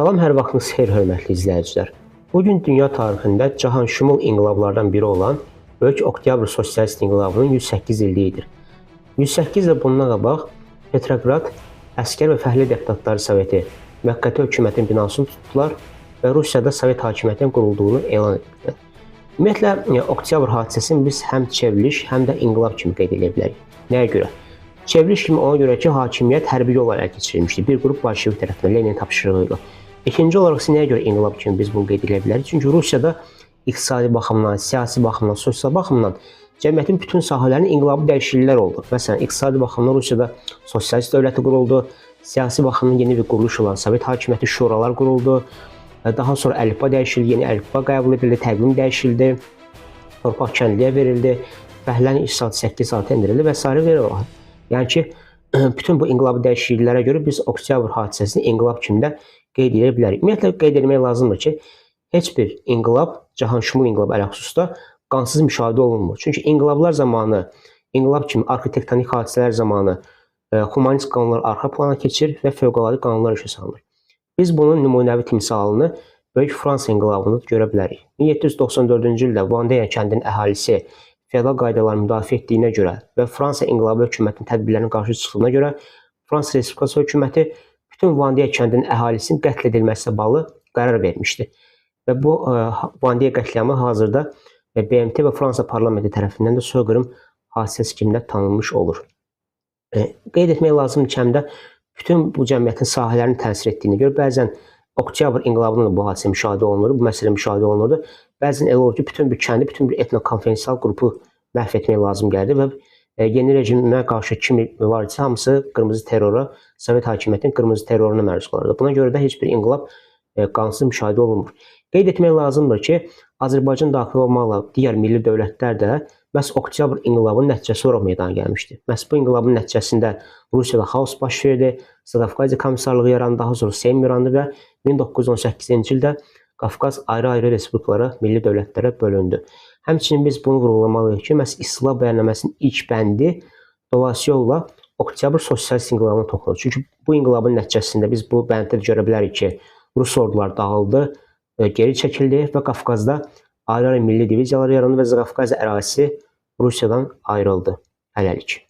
Salam, hər vaxtınız xeyir, hörmətli izləyicilər. Bugün dünya tarixində cahanşumul inqilablardan biri olan Böyük Oktyabr Sosialist İnqilabının 108 illiyidir. 108 il bundan qabaq Petrograd Əskər və Fəhli Deputatları Soveti müvəqqəti hökumətin binasını tutdular və Rusiyada Sovet hakimiyyətinin qurulduğunu elan etdilər. Ümumiyyətlə, Oktyabr hadisəsini biz həm çevriliş, həm də inqilab kimi qeyd edə bilərik. Nəyə görə? Çevriliş kimi ona görə ki, hakimiyyət hərbi yolla ələ keçirilmişdi. Bir qrup bolşevik tərəfindən Lenin tapşırığı ilə. İkinci olaraq nəyə görə inqilab kimi biz bunu qeyd edə bilərik? Çünki Rusiyada iqtisadi baxımdan, siyasi baxımdan, sosial baxımdan cəmiyyətin bütün sahələrinin inqilabi dəyişikliklər oldu. Məsələn, iqtisadi baxımdan Rusiyada sosialist dövləti quruldu, siyasi baxımdan yeni bir quruluş olan Sovet hakimiyyəti şuralar quruldu. Daha sonra əlifba dəyişildi, yeni əlifba qəbul edildi, təqvim dəyişildi, torpaq kəndliyə verildi, fəhlənin iş saatı 8 saata endirildi və s. verildi. Yəni ki, bütün bu inqilabi dəyişikliklərə görə biz Oktyabr hadisəsini inqilab kimi də qeyd edə bilərik. Ümumiyyətlə, qeyd etmək lazımdır ki, heç bir inqilab, cahanşumul inqilab ələxüsusda qansız müşahidə olunmur. Çünki inqilablar zamanı, inqilab kimi arxitektonik hadisələr zamanı humanist qanunlar arxa plana keçir və fövqəladə qanunlar işə salınır. Biz bunun nümunəvi timsalını Böyük Fransa inqilabında görə bilərik. 1794-cü ildə Vandeya kəndinin əhalisi feodal qaydaları müdafiə etdiyinə görə və Fransa inqilabi hökumətinin tədbirlərinin qarşı çıxdığına görə Fransa Respublikası hökuməti bütün Vandeya kəndinin əhalisinin qətl edilməsi bağlı qərar vermişdi. Və bu Vandeya qətliamı hazırda BMT və Fransa parlamenti tərəfindən də soyqırım hadisəsi kimi də tanınmış olur. Qeyd etmək lazımdır ki, həm də bütün bu cəmiyyətin sahələrini təsir etdiyinə görə bəzən Oktyabr inqilabında da bu hadisə müşahidə olunurdu, bu məsələ müşahidə olunurdu. Bəzən elə olur ki, bütün bir kəndi, bütün bir etnokonferensial qrupu məhv etmək lazım gəldi və yeni rejimə qarşı kim var isə hamısı qırmızı terrora, Sovet hakimiyyətinin qırmızı terroruna məruz qalırdı. Buna görə də heç bir inqilab qansız müşahidə olunmur. Qeyd etmək lazımdır ki, Azərbaycan daxil olmaqla digər milli dövlətlər də məhz Oktyabr inqilabının nəticəsi olaraq meydana gəlmişdi. Məhz bu inqilabın nəticəsində Rusiyada xaos baş verdi, Qafqaz komissarlığı yarandı, daha sonra Seym yarandı və 1918-ci ildə Qafqaz ayrı-ayrı respublikalara, milli dövlətlərə bölündü. Həmçinin biz bunu vurğulamalıyıq ki, məhz İstiqlal bəyannaməsinin ilk bəndi dolayısı yolla Oktyabr Sosialist İnqilabına toxunur. Çünki bu inqilabın nəticəsində biz bu bənddə görə bilərik ki, Rus ordular dağıldı, geri çəkildi və Qafqazda ayrı-ayrı milli diviziyalar yarandı və Qafqaz ərazisi Rusiyadan ayrıldı. Hələlik.